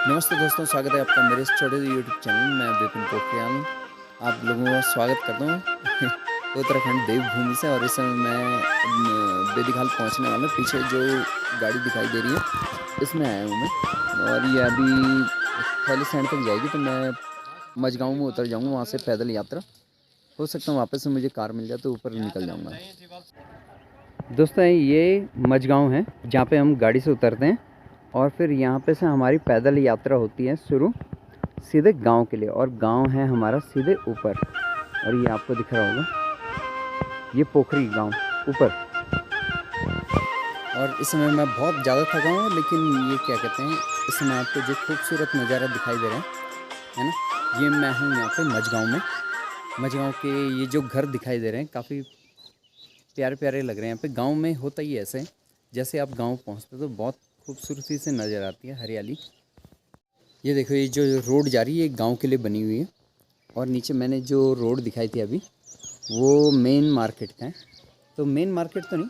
नमस्ते दोस्तों, स्वागत है आपका मेरे इस छोटे से यूट्यूब चैनल में। विपिन पोखरियाल आप लोगों का स्वागत करता हूँ उत्तराखंड देवभूमि से। और इस समय मैं बेदीखाल पहुँचने वाला हूँ। पीछे जो गाड़ी दिखाई दे रही है इसमें आया हूँ मैं, और ये अभी थैली सैंड तक जाएगी तो मैं मझगाँव में उतर जाऊँगा। वहाँ से पैदल यात्रा हो सकता है, वापस से मुझे कार मिल जाए तो ऊपर निकल जाऊँगा। दोस्तों ये मझगाँव है जहाँ पे हम गाड़ी से उतरते हैं और फिर यहाँ पे से हमारी पैदल यात्रा होती है शुरू सीधे गांव के लिए। और गांव है हमारा सीधे ऊपर, और ये आपको दिख रहा होगा ये पोखरी गांव ऊपर। और इस समय मैं बहुत ज़्यादा थका हूँ, लेकिन ये क्या कहते हैं, इस समय आपको जो खूबसूरत नज़ारा दिखाई दे रहा है ना, ये मैं हूँ यहाँ पे मझगाँव में। मझगाँव के ये जो घर दिखाई दे रहे हैं काफ़ी प्यारे प्यारे लग रहे हैं। यहाँ पे गांव में होता ही ऐसे, जैसे आप गांव पहुँचते तो बहुत खूबसूरती से नज़र आती है हरियाली। ये देखो, ये जो रोड जा रही है ये गांव के लिए बनी हुई है। और नीचे मैंने जो रोड दिखाई थी अभी वो मेन मार्केट का है। तो मेन मार्केट तो नहीं,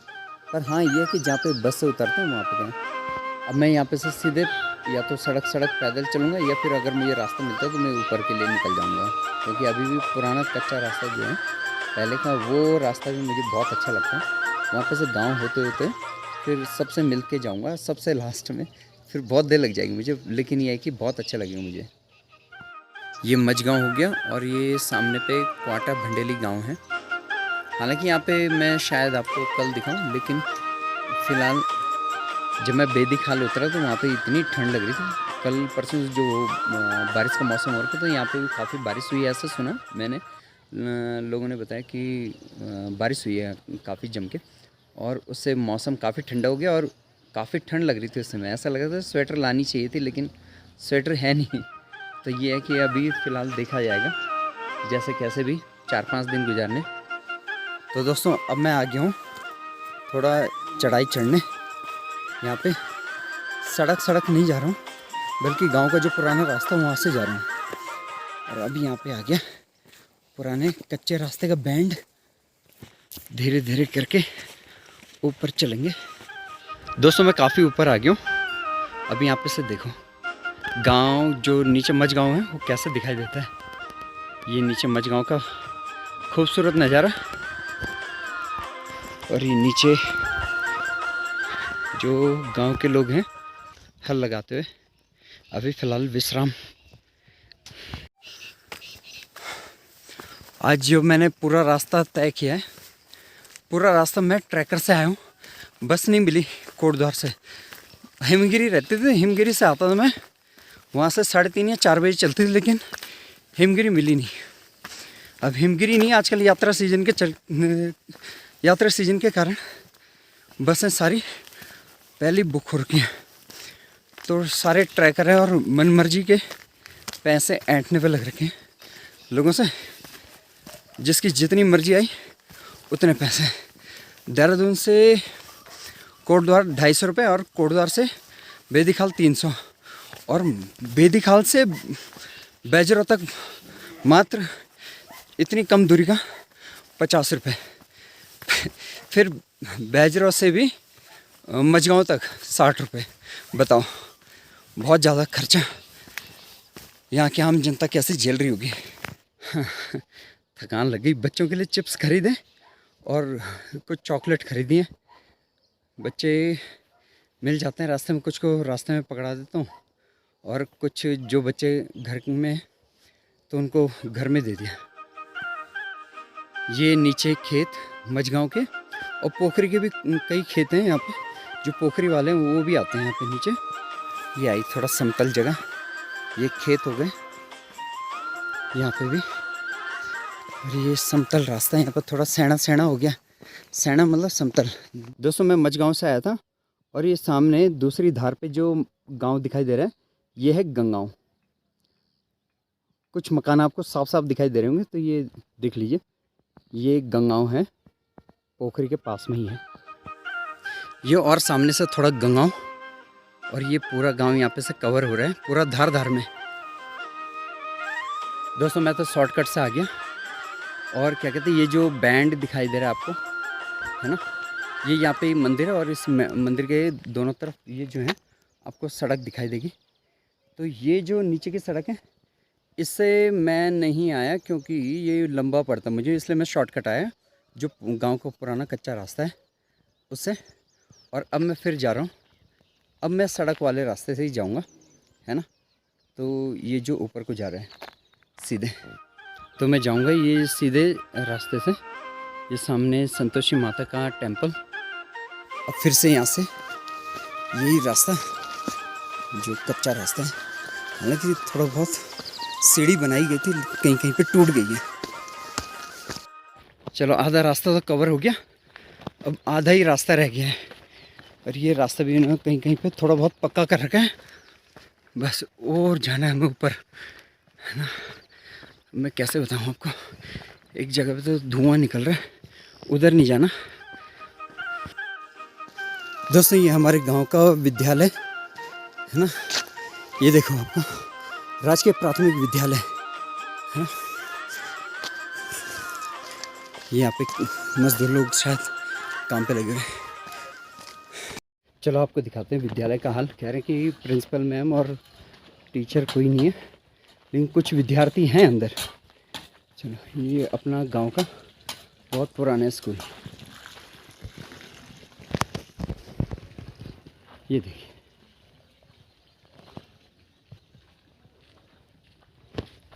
पर हाँ ये है कि जहाँ पे बस से उतरते हैं वहाँ पे गए। अब मैं यहाँ पे से सीधे या तो सड़क पैदल चलूँगा, या फिर अगर मुझे रास्ता मिलता है तो मैं ऊपर के लिए निकल जाऊँगा। क्योंकि अभी भी पुराना कच्चा रास्ता जो है पहले का, वो रास्ता भी मुझे बहुत अच्छा लगता है। वहाँ पे से गाँव होते होते फिर सबसे मिल के जाऊँगा सबसे लास्ट में। फिर बहुत देर लग जाएगी मुझे, लेकिन ये है कि बहुत अच्छा लगेगा मुझे। ये मझगाँव हो गया, और ये सामने पे क्वाटा भंडेली गांव है। हालांकि यहाँ पे मैं शायद आपको कल दिखाऊं, लेकिन फ़िलहाल जब मैं बेदीखाल उतरा तो वहाँ पे इतनी ठंड लग रही थी। कल परसों जो बारिश का मौसम हो रहा था, तो यहाँ पे भी काफ़ी बारिश हुई है ऐसा सुना मैंने। लोगों ने बताया कि बारिश हुई है काफ़ी जम के, और उससे मौसम काफ़ी ठंडा हो गया। और काफ़ी ठंड लग रही थी उस समय, ऐसा लग रहा था स्वेटर लानी चाहिए थी, लेकिन स्वेटर है नहीं। तो ये है कि अभी फ़िलहाल देखा जाएगा जैसे कैसे भी 4-5 दिन गुजारने। तो दोस्तों अब मैं आ गया हूँ थोड़ा चढ़ाई चढ़ने। यहाँ पे सड़क नहीं जा रहा हूँ, बल्कि गांव का जो पुराना रास्ता वहाँ से जा रहा हूँ। और अभी यहाँ पे आ गया पुराने कच्चे रास्ते का बैंड। धीरे धीरे करके ऊपर चलेंगे। दोस्तों मैं काफ़ी ऊपर आ गया हूँ। अभी यहाँ पे से देखो गांव जो नीचे मझगाँव है वो कैसे दिखाई देता है। ये नीचे मझगाँव का खूबसूरत नज़ारा, और ये नीचे जो गांव के लोग हैं हल लगाते हुए अभी फ़िलहाल विश्राम। आज जो मैंने पूरा रास्ता तय किया है, पूरा रास्ता मैं ट्रैकर से आया हूँ। बस नहीं मिली कोटद्वार से, हिमगिरी रहते थे, हिमगिरी से आता था मैं। वहाँ से 3:30 या 4 बजे चलती थी, लेकिन हिमगिरी मिली नहीं। अब हिमगिरी नहीं, आजकल यात्रा सीजन के कारण बसें सारी पहले बुक हो रखी हैं। तो सारे ट्रैकर हैं और मनमर्जी के पैसे ऐंठने पे लग रखे हैं लोगों से। जिसकी जितनी मर्जी आई उतने पैसे। देहरादून से कोटद्वार 250 रुपये, और कोटद्वार से बेदीखाल 300, और बेदीखाल से बैजरों तक मात्र इतनी कम दूरी का 50 रुपये। फिर बैजरों से भी मझगाँव तक 60 रुपये। बताओ, बहुत ज़्यादा खर्चा यहाँ की आम जनता कैसे झेल रही होगी। थकान लग गई। बच्चों के लिए चिप्स खरीदे और कुछ चॉकलेट खरीदी हैं। बच्चे मिल जाते हैं रास्ते में, कुछ को रास्ते में पकड़ा देता हूँ, और कुछ जो बच्चे घर में तो उनको घर में दे दिया। ये नीचे खेत मझगाँव के, और पोखरी के भी कई खेत हैं यहाँ पे। जो पोखरी वाले हैं वो भी आते हैं यहाँ पे नीचे। ये आई थोड़ा समतल जगह, ये खेत हो गए यहाँ पे भी। और ये समतल रास्ता है, यहाँ पर थोड़ा सैना हो गया। सैना मतलब समतल। दोस्तों मैं मझगाँव से आया था, और ये सामने दूसरी धार पे जो गांव दिखाई दे रहा है ये है गंगाँव। कुछ मकान आपको साफ दिखाई दे रहे होंगे, तो ये देख लीजिए, ये गंगाँव है, पोखरी के पास में ही है ये। और सामने से थोड़ा गंगाँव, और ये पूरा गांव यहाँ पे से कवर हो रहा है पूरा धार में। दोस्तों मैं तो शॉर्टकट से आ गया। और क्या कहते हैं, ये जो बैंड दिखाई दे रहा है आपको, है ना, ये यहाँ पे मंदिर है, और इस मंदिर के दोनों तरफ ये जो है आपको सड़क दिखाई देगी। तो ये जो नीचे की सड़क है, इससे मैं नहीं आया क्योंकि ये लंबा पड़ता मुझे, इसलिए मैं शॉर्टकट आया जो गांव का पुराना कच्चा रास्ता है उससे। और अब मैं फिर जा रहा हूँ, अब मैं सड़क वाले रास्ते से ही जाऊँगा, है ना। तो ये जो ऊपर को जा रहे हैं सीधे, तो मैं जाऊँगा ये सीधे रास्ते से। ये सामने संतोषी माता का टेम्पल। अब फिर से यहाँ से यही रास्ता जो कच्चा रास्ता है, हालांकि थोड़ा बहुत सीढ़ी बनाई गई थी, कहीं कहीं पे टूट गई है। चलो आधा रास्ता तो कवर हो गया, अब आधा ही रास्ता रह गया है। और ये रास्ता भी इन्होंने कहीं कहीं पे थोड़ा बहुत पक्का कर रखा है, बस और जाना है हमें ऊपर, है ना। मैं कैसे बताऊँ आपको, एक जगह पे तो धुआं निकल रहा है, उधर नहीं जाना। दोस्तों ये हमारे गांव का विद्यालय है ना, ये देखो आपको राजकीय प्राथमिक विद्यालय है। ये यहाँ पे मजदूर लोग शायद काम पे लगे हुए। चलो आपको दिखाते हैं विद्यालय का हाल। कह रहे हैं कि प्रिंसिपल मैम और टीचर कोई नहीं है, लेकिन कुछ विद्यार्थी हैं अंदर। चलो ये अपना गांव का बहुत पुराना स्कूल, ये देखिए।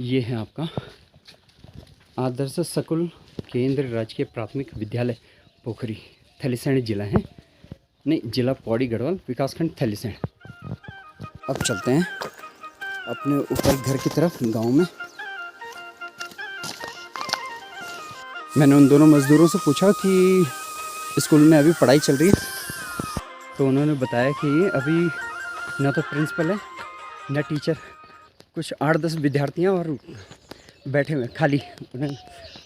ये है आपका आदर्श स्कूल केंद्र राजकीय प्राथमिक विद्यालय पोखरी, थलीसैंण जिला है, नहीं जिला पौड़ी गढ़वाल, विकासखंड थलीसैंण। अब चलते हैं अपने ऊपर घर की तरफ गांव में। मैंने उन दोनों मज़दूरों से पूछा कि स्कूल में अभी पढ़ाई चल रही है, तो उन्होंने बताया कि अभी ना तो प्रिंसिपल है ना टीचर, कुछ 8-10 विद्यार्थियाँ और बैठे हुए खाली। उन्हें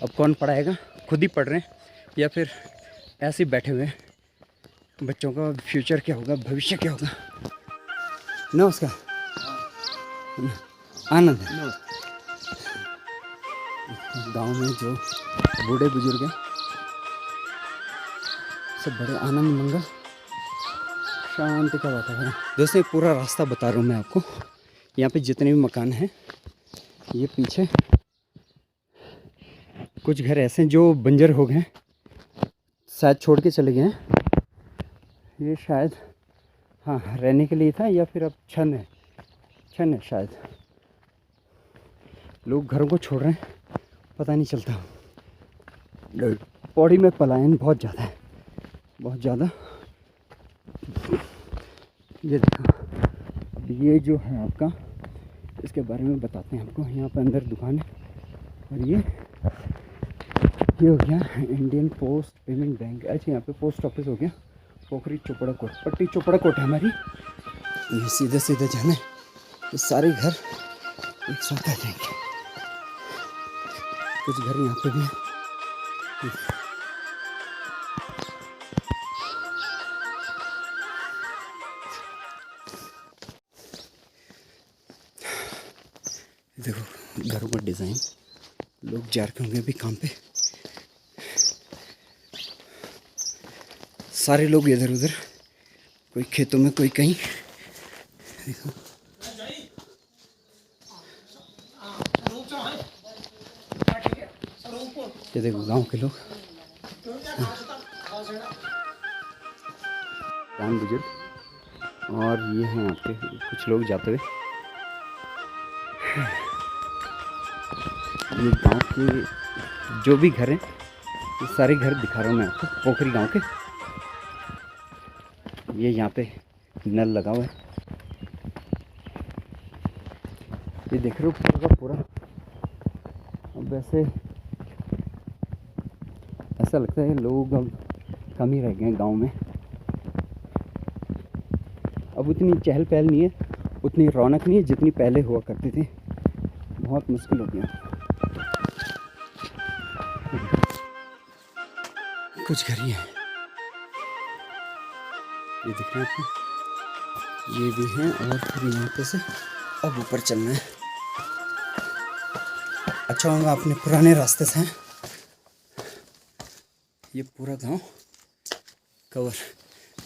अब कौन पढ़ाएगा, खुद ही पढ़ रहे हैं या फिर ऐसे ही बैठे हुए हैं। बच्चों का फ्यूचर क्या होगा, भविष्य क्या होगा। नमस्कार। आनंद है गांव में जो बूढ़े बुजुर्ग हैं, सब बड़े आनंद मंगल शांति का वातावरण। दोस्तों पूरा रास्ता बता रहा हूँ मैं आपको। यहाँ पे जितने भी मकान हैं, ये पीछे कुछ घर ऐसे हैं जो बंजर हो गए, शायद छोड़ के चले गए हैं। ये शायद हाँ रहने के लिए था या फिर अब छन है शायद। लोग घरों को छोड़ रहे हैं, पता नहीं चलता। पौड़ी में पलायन बहुत ज़्यादा है, बहुत ज़्यादा। ये देखो, ये जो है आपका, इसके बारे में बताते हैं आपको। यहाँ पर अंदर दुकान है और ये हो गया इंडियन पोस्ट पेमेंट बैंक। अच्छा यहाँ पे पोस्ट ऑफिस हो गया। पोखरी चोपड़ा कोट, पट्टी चोपड़ा कोट है हमारी। ये सीधे सीधे जाना है, ये सारे घर एक साथ आ जाएंगे। कुछ घर यहाँ पे भी हैं। देखो घरों का डिज़ाइन, लोग जा रहे होंगे अभी काम पे, सारे लोग इधर उधर, कोई खेतों में कोई कहीं। देखो ये देखो गांव के लोग, गांव बुजुर्ग, और ये हैं आपके कुछ लोग जाते हुए। ये गांव के जो भी घर हैं, ये सारे घर दिखा रहा हूँ मैं आपको पोखरी गांव के। ये यहाँ पे नल लगा हुआ है, ये देख रहे हो पूरा का पूरा। अब वैसे ऐसा लगता है लोग अब कम ही रह गए हैं गांव में। अब उतनी चहल पहल नहीं है, उतनी रौनक नहीं है जितनी पहले हुआ करती थी। बहुत मुश्किल हो गया। कुछ घर ही हैं, ये दिख रहे हैं आपको, ये भी हैं। और फिर यहाँ पे से अब ऊपर चलना है। अच्छा होगा अपने पुराने रास्ते से हैं। ये पूरा गांव कवर।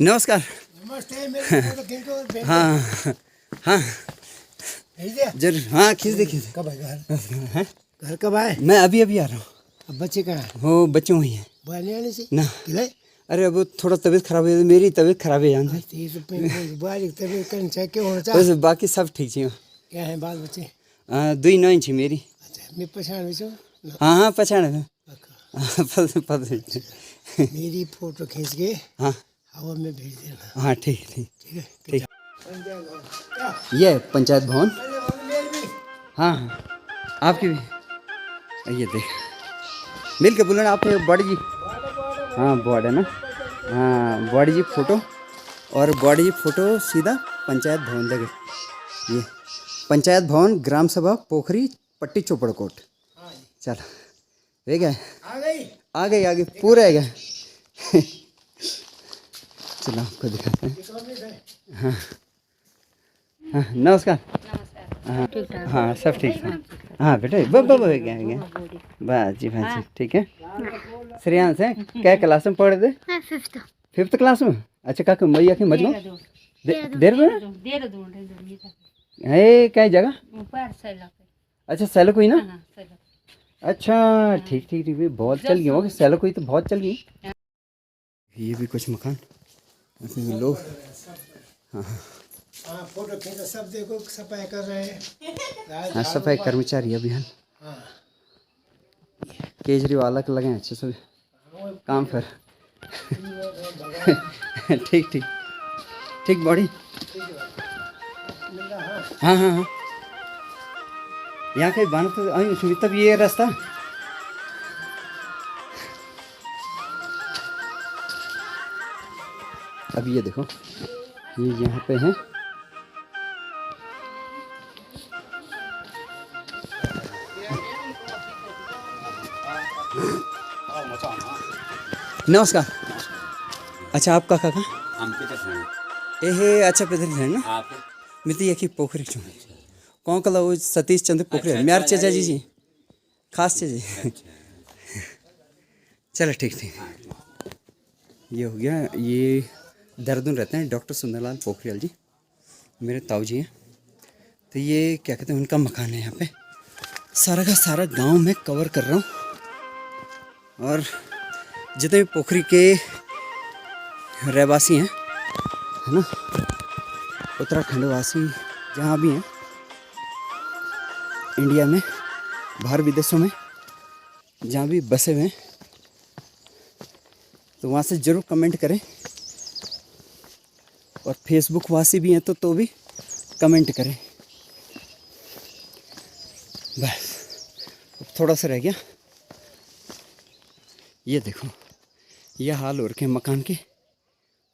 नमस्कार। नमस्ते। मेरे हाँ हाँ जरूर, हाँ खींच दे खींच। कब आए हैं? घर कब आए? मैं अभी अभी आ रहा हूँ। अब बच्चे कहाँ हैं? वो बच्चे वही हैं बुआने आने से ना। खिलाए? अरे अब थोड़ा तबीयत खराब है, मेरी तबीयत खराब है जान से। ये तो बुआ की तबीयत करनी चाहिए, क्यों होना चाहिए? बस बाकी सब ठीक छी। क्या है बाल बच्चे? 2 छी मेरी। अच्छा मैं पहचान भी हाँ हाँ पहचान पता। मेरी फोटो खींच के हाँ हवा में भेज देना। हाँ ठीक ठीक ठीक है ठीक। ये पंचायत भवन। हाँ हाँ आपकी भी। ये देख मिल के बोलना आपने बॉडी जी। हाँ बॉडी है ना। हाँ बॉडी जी फोटो, और बॉडी जी फोटो सीधा पंचायत भवन लगे। ये पंचायत भवन ग्राम सभा पोखरी पट्टी चोपड़कोट। चल ठीक है, आ गई आ गई पूरा है। चलो आपको दिखाते हैं। हाँ हाँ नमस्कार। हाँ हाँ सब ठीक है। हाँ बेटा क्या बस जी भाई ठीक है। श्रेयांश है, क्या क्लास में पढ़े थे? 5th क्लास में। अच्छा काका मैया के मजगो देर में है क्या जगह? अच्छा सैलो कोई ना। अच्छा ठीक ठीक ठीक बहुत चल गई होगी सैलो कोई तो बहुत चल गई। ये भी कुछ मकान लोग। हाँ हाँ फोटो खींचा सब देखो सफाई कर रहे हैं। हाँ सफाई कर्मचारी अभियान केजरीवाल के लगे अच्छे से काम पर। ठीक ठीक ठीक बॉडी। हाँ हाँ हाँ यहाँ कहीं बन तो तब ये रास्ता। अब ये देखो ये यहाँ पे है। नमस्कार। अच्छा आपका काका अच्छा पेदर है ना। मिलती है कि पोखरी चो कौन कला वो सतीश चंद्र पोखरी म्यार चेजा जी खास चीज। चलो ठीक ठीक ये हो गया। ये देहरादून रहते हैं डॉक्टर सुंदरलाल पोखरियाल जी, मेरे ताऊ जी हैं। तो ये क्या कहते हैं उनका मकान है। यहाँ पे सारा का सारा गांव में कवर कर रहा हूँ, और जितने भी पोखरी के रहवासी हैं है ना, उत्तराखंड वासी जहाँ भी हैं इंडिया में बाहर विदेशों में जहाँ भी बसे हुए हैं, तो वहाँ से ज़रूर कमेंट करें। और फेसबुक वासी भी हैं तो भी कमेंट करें। बस थोड़ा सा रह गया। ये देखो ये हाल हो रखे मकान के,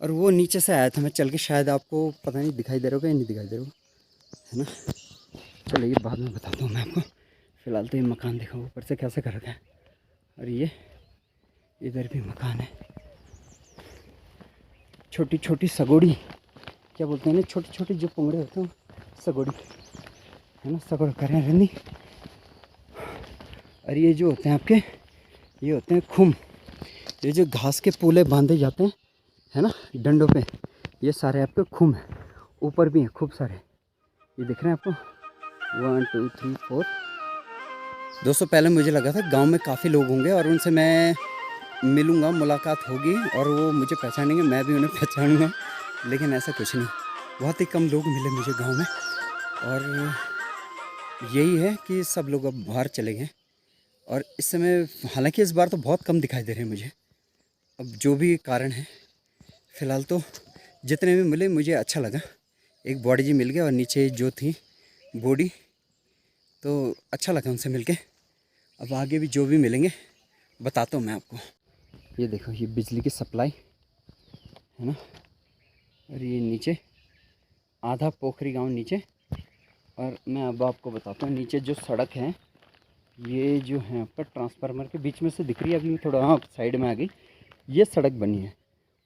और वो नीचे से आया था मैं चल के, शायद आपको पता नहीं दिखाई दे रहा होगा या नहीं दिखाई दे रहा होगा है ना। चलो ये बाद में बताता हूँ मैं आपको। फ़िलहाल तो ये मकान देखो ऊपर से कैसे कर रखा है, और ये इधर भी मकान है। छोटी छोटी सगोड़ी क्या बोलते हैं ना, छोटी छोटी जो पुंगड़े होते हैं सगोड़ी है ना, सगोड़ करें रंदी। और ये जो होते हैं आपके ये होते हैं खुम, ये जो घास के पूले बांधे जाते हैं है ना डंडों पे, ये सारे आपके खुम हैं। ऊपर भी हैं खूब सारे, ये दिख रहे हैं आपको 1 2 3 4। दोस्तों पहले मुझे लगा था गांव में काफ़ी लोग होंगे और उनसे मैं मिलूँगा, मुलाकात होगी और वो मुझे पहचानेंगे, मैं भी उन्हें पहचानूँगा, लेकिन ऐसा कुछ नहीं। बहुत ही कम लोग मिले मुझे गांव में, और यही है कि सब लोग अब बाहर चले गए। और इस समय हालांकि इस बार तो बहुत कम दिखाई दे रहे हैं मुझे, अब जो भी कारण है। फ़िलहाल तो जितने भी मिले मुझे अच्छा लगा। एक बॉडी जी मिल गया और नीचे जो थी बॉडी, तो अच्छा लगा उनसे मिलके। अब आगे भी जो भी मिलेंगे बताता हूँ मैं आपको। ये देखो ये बिजली की सप्लाई है ना, और ये नीचे आधा पोखरी गांव नीचे। और मैं अब आपको बताता हूँ नीचे जो सड़क है, ये जो है आपका ट्रांसफार्मर के बीच में से दिख रही है, अभी थोड़ा हाँ साइड में आ गई। ये सड़क बनी है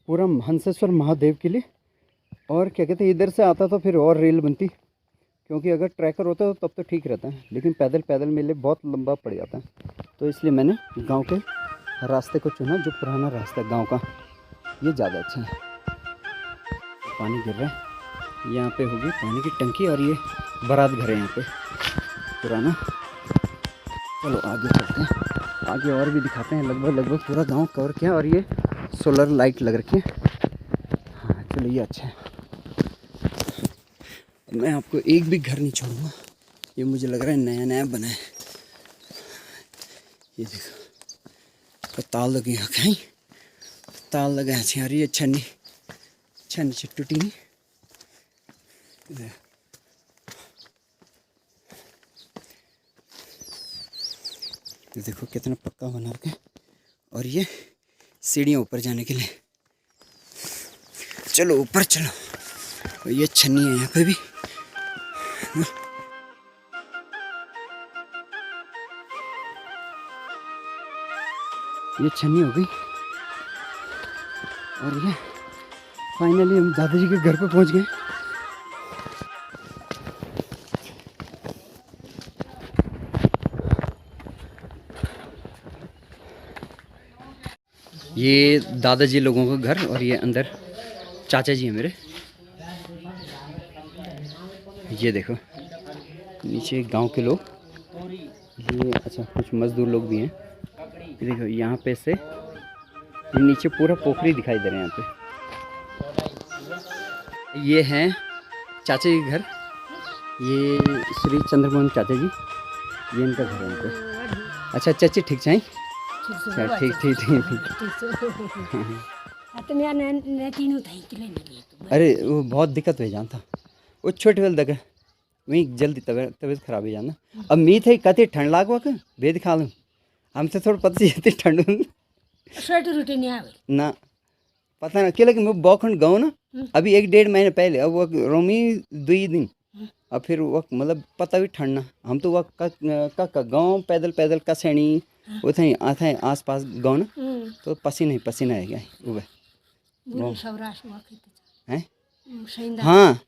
पूरा हंसेश्वर महादेव के लिए। और क्या कहते हैं इधर से आता तो फिर और रेल बनती, क्योंकि अगर ट्रैकर होता तो तब तो ठीक रहता है, लेकिन पैदल पैदल मेरे लिए बहुत लंबा पड़ जाता है। तो इसलिए मैंने गांव के रास्ते को चुना, जो पुराना रास्ता है गांव का, ये ज़्यादा अच्छा है। पानी गिर रहा है, यहाँ पे होगी पानी की टंकी, और ये बारात घर है यहाँ पे पुराना। चलो आगे चलते हैं, आगे और भी दिखाते हैं। लगभग पूरा गांव कवर किया और ये सोलर लाइट लग रखी है। हाँ चलो ये अच्छा है। मैं आपको एक भी घर नहीं छोड़ूंगा, ये मुझे लग रहा है नया नया बना है। ये देखो ताल लगे यहाँ कहीं, ताल लगा है यार, ये छन्नी टूटी नहीं। ये देखो कितना पक्का बना रखे, और ये सीढ़ियाँ ऊपर जाने के लिए। चलो ऊपर चलो, और ये छन्नी है यहाँ पे भी। ये छन्नी हो गई और ये फाइनली हम दादाजी के घर पे पहुंच गए। ये दादाजी लोगों का घर और ये अंदर चाचा जी हैं मेरे। ये देखो नीचे गांव के लोग, ये अच्छा कुछ मजदूर लोग भी हैं। ये देखो यहाँ पे से ये नीचे पूरा पोखरी दिखाई दे रहे हैं यहाँ पे। ये हैं चाचा जी के घर, ये श्री चंद्रमोहन चाचा जी, ये इनका घर है यहाँ पे। अच्छा चाची ठीक चाहिए, ठीक। अरे वो बहुत दिक्कत हो जाता, वो छोटे वाले दगा वहीं जल्दी तबीयत खराब हो जाना। अब मीत है कति ठंड लागवा के बेद खा लूँ, हमसे थोड़ा पता चलती ठंड ना पता ना क्या लगे। मैं बौखंड गाँव ना अभी 1-1.5 महीने पहले, अब वो रोमी 2 दिन, अब फिर वक्त मतलब पता भी ठंड ना। हम तो वक्त का गाँव पैदल का सैनी वो थे आता है आस पास गाँव ना, तो पसीना है क्या वो है। हाँ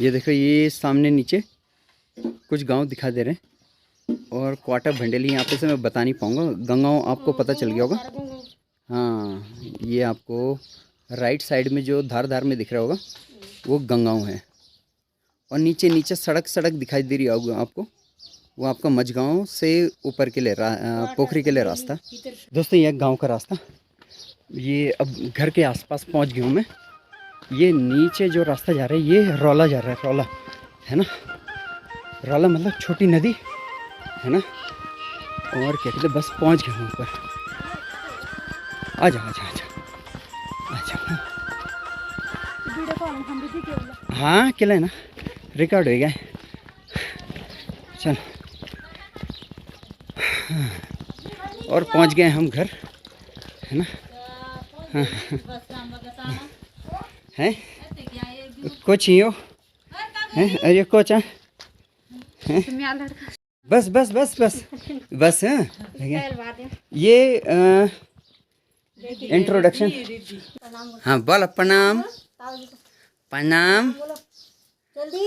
ये देखो ये सामने नीचे कुछ गांव दिखा दे रहे हैं, और क्वार्टर भंडेली यहाँ पे से मैं बता नहीं पाऊँगा। गंगाओं आपको पता चल गया होगा। हाँ ये आपको राइट साइड में जो धार में दिख रहा होगा वो गंगाओं है, और नीचे सड़क दिखाई दे रही होगी आपको, वो आपका मझगांव से ऊपर के लिए पोखरी के लिए रास्ता। दोस्तों ये गांव का रास्ता, ये अब घर के आसपास पहुंच गया हूँ मैं। ये नीचे जो रास्ता जा रहा है ये रौला जा रहा है, रौला है ना, रौला मतलब छोटी नदी है ना। और क्या कहते बस पहुंच गया हूँ ऊपर। आजा हाँ किला है ना, रिकॉर्ड हो गया। चल और पहुंच गए हम घर, है ना। हाँ है कुछ ही हो है, अरे कोच है बस हाँ ये इंट्रोडक्शन। हाँ बोल प्रणाम।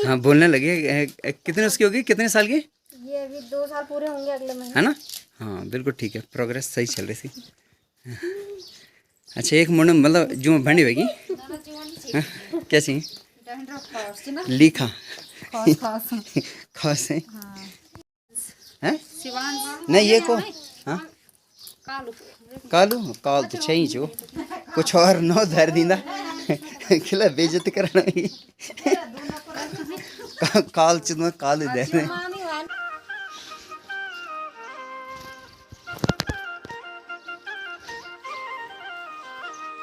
हाँ बोलने लगे। कितने उसकी होगी, कितने साल की? ये अभी 2 साल पूरे होंगे अगले महीने, है ना। हाँ बिल्कुल ठीक है, प्रोग्रेस सही चल रही थी। अच्छा एक मुंड मतलब जो भंडी होगी कैसी लिखा खास है नहीं ये को। हाँ कालू काल तो चाहिए जो कुछ और नो धर दींदा खिला बेइज्जती करना काल चिन्ह काल दे दे।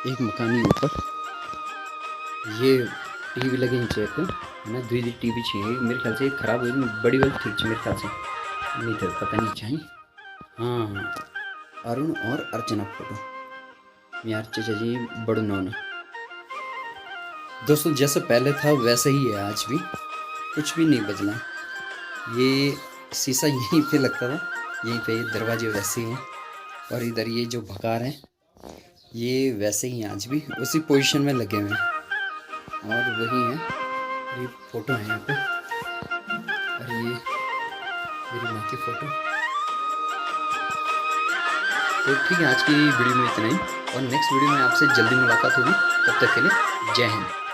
एक मकानी ऊपर ये टीवी लगे नीचे एक है ना, 2 टीवी चाहिए मेरे ख्याल से। खराब हो गई बड़ी वाली ठीक है मेरे ख्याल से, नहीं तो पता नहीं चाहिए। हाँ अरुण और अर्चना फोटो यार चाचा जी बड़ू नौना। दोस्तों जैसे पहले था वैसे ही है आज भी, कुछ भी नहीं बदला। ये शीशा यहीं पे लगता था, यहीं पे दरवाजे वैसे ही हैं, और इधर ये जो भकार हैं ये वैसे ही आज भी उसी पोजीशन में लगे हुए हैं, और वही है। ये फोटो है यहाँ पे, और ये मेरी माँ की फोटो। तो ठीक है आज की वीडियो में इतना ही, और नेक्स्ट वीडियो में आपसे जल्दी मुलाकात होगी। तब तक के लिए जय हिंद।